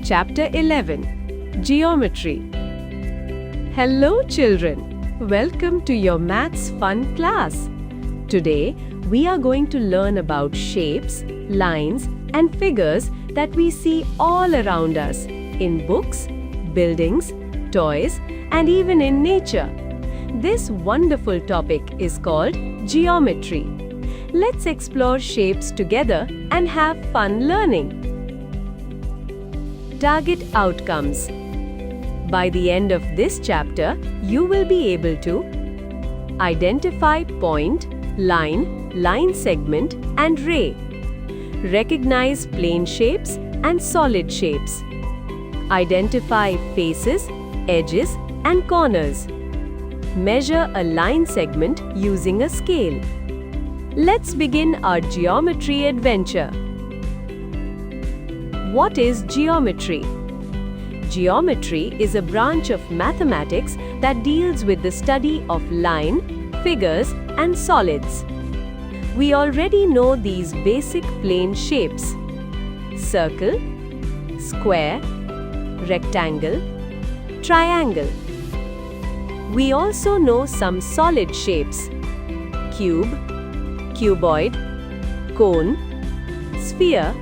Chapter 11 Geometry. Hello children, welcome to your maths fun class. Today we are going to learn about shapes, lines and figures that we see all around us in books, buildings, toys and even in nature. This wonderful topic is called geometry. Let's explore shapes together and have fun learning. Target outcomes. By the end of this chapter, you will be able to identify point, line segment and ray. Recognize plane shapes and solid shapes. Identify faces, edges and corners. Measure a line segment using a scale. Let's begin our geometry adventure. What is geometry? Geometry is a branch of mathematics that deals with the study of line, figures, and solids. We already know these basic plane shapes: circle, square, rectangle, triangle. We also know some solid shapes: cube, cuboid, cone, sphere,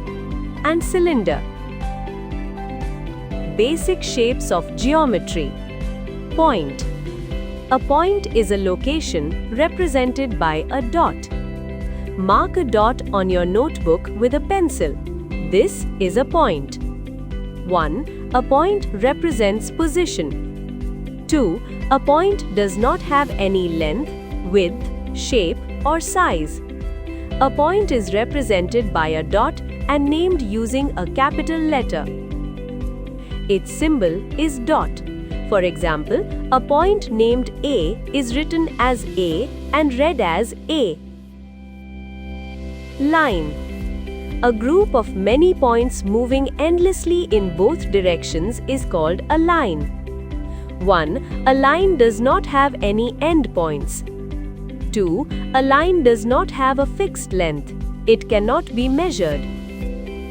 and cylinder. Basic shapes of geometry. Point. A point is a location represented by a dot. Mark a dot on your notebook with a pencil. This is a point. 1. A point represents position. 2. A point does not have any length, width, shape, or size. A point is represented by a dot and named using a capital letter. Its symbol is dot. For example, a point named A is written as A and read as A. Line. A group of many points moving endlessly in both directions is called a line. 1. A line does not have any end points. 2. A line does not have a fixed length. It cannot be measured.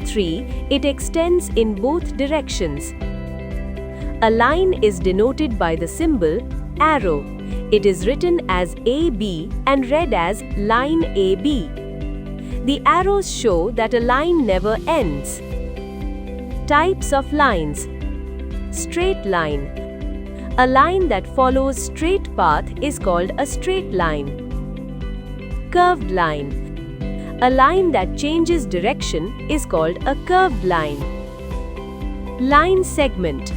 3. It extends in both directions. A line is denoted by the symbol arrow. It is written as AB and read as line AB. The arrows show that a line never ends. Types of lines. Straight line. A line that follows straight path is called a straight line. Curved line. A line that changes direction is called a curved line. Line segment.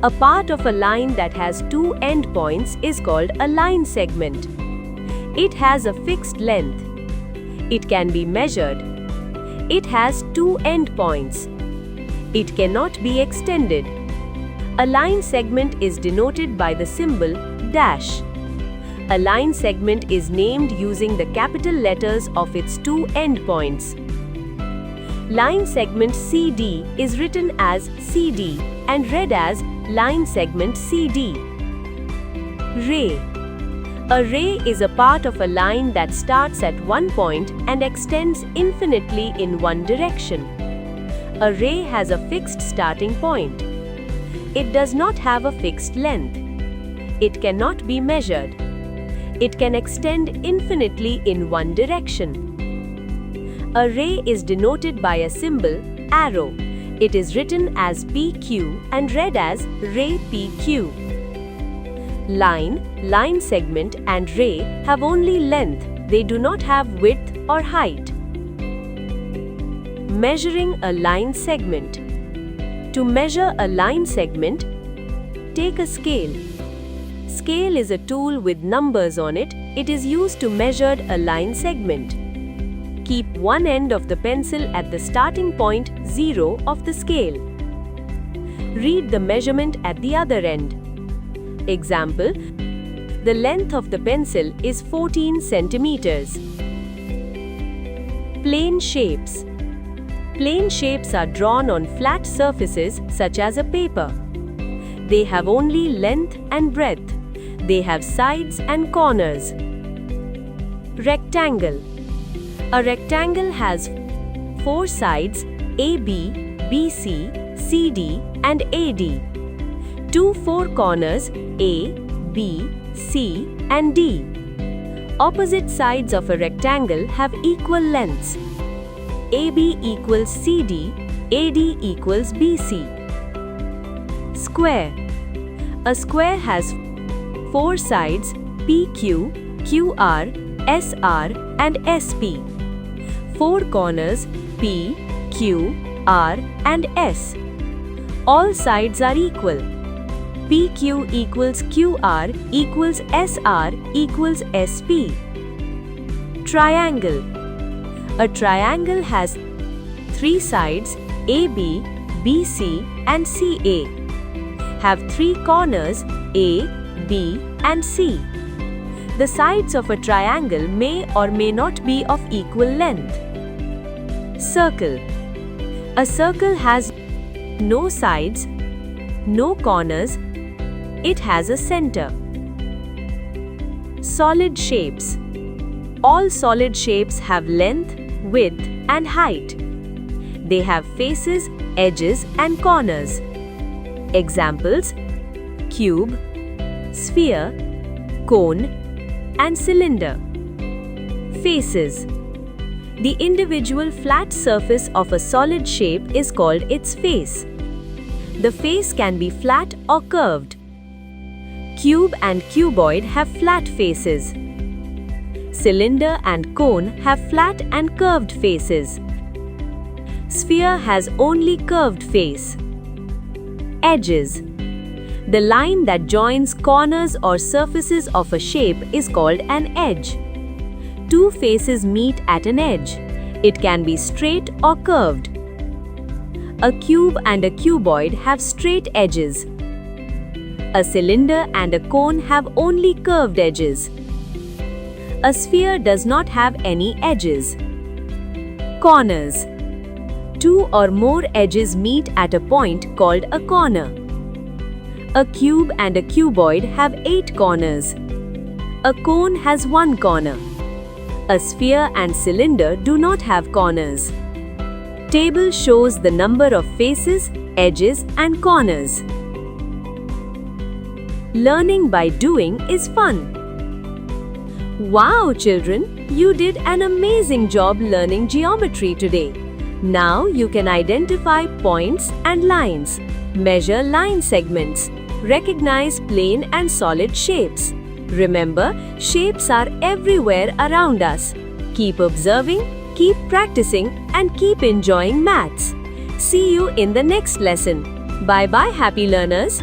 A part of a line that has two endpoints is called a line segment. It has a fixed length. It can be measured. It has two endpoints. It cannot be extended. A line segment is denoted by the symbol dash. A line segment is named using the capital letters of its two endpoints. Line segment CD is written as CD and read as line segment CD. Ray. A ray is a part of a line that starts at one point and extends infinitely in one direction. A ray has a fixed starting point. It does not have a fixed length. It cannot be measured. It can extend infinitely in one direction. A ray is denoted by a symbol arrow. It is written as PQ and read as ray PQ. Line segment and ray have only length. They do not have width or height. Measuring a line segment. To measure a line segment, take a scale. Scale is a tool with numbers on it. It is used to measure a line segment. Keep one end of the pencil at the starting point 0 of the scale. Read the measurement at the other end. Example: the length of the pencil is 14 centimeters. Plane shapes. Plane shapes are drawn on flat surfaces such as a paper. They have only length and breadth. They have sides and corners. Rectangle. A rectangle has four sides AB, BC CD, and AD. Two four corners A, B, C, and D. Opposite sides of a rectangle have equal lengths. AB equals CD, AD equals BC. Square. A square has four sides PQ, QR, SR, and SP. Four corners P, Q, R, and S. All sides are equal. PQ equals QR equals SR equals SP. Triangle. A triangle has three sides AB, BC, and CA. Have three corners A, B, and C. The sides of a triangle may or may not be of equal length. Circle. A circle has no sides, no corners. It has a center. Solid shapes. All solid shapes have length, width, and height. They have faces, edges, and corners. Examples: cube, sphere, cone, and cylinder. Faces. The individual flat surface of a solid shape is called its face. The face can be flat or curved. Cube and cuboid have flat faces. Cylinder and cone have flat and curved faces. Sphere has only curved face. Edges. The line that joins corners or surfaces of a shape is called an edge. Two faces meet at an edge. It can be straight or curved. A cube and a cuboid have straight edges. A cylinder and a cone have only curved edges. A sphere does not have any edges. Corners. Two or more edges meet at a point called a corner. A cube and a cuboid have 8 corners. A cone has 1 corner. A sphere and cylinder do not have corners. Table shows the number of faces, edges, and corners. Learning by doing is fun. Wow, children, you did an amazing job learning geometry today. Now you can identify points and lines, measure line segments, recognize plane and solid shapes. Remember, shapes are everywhere around us. Keep observing, keep practicing, and keep enjoying maths. See you in the next lesson. Bye-bye, happy learners.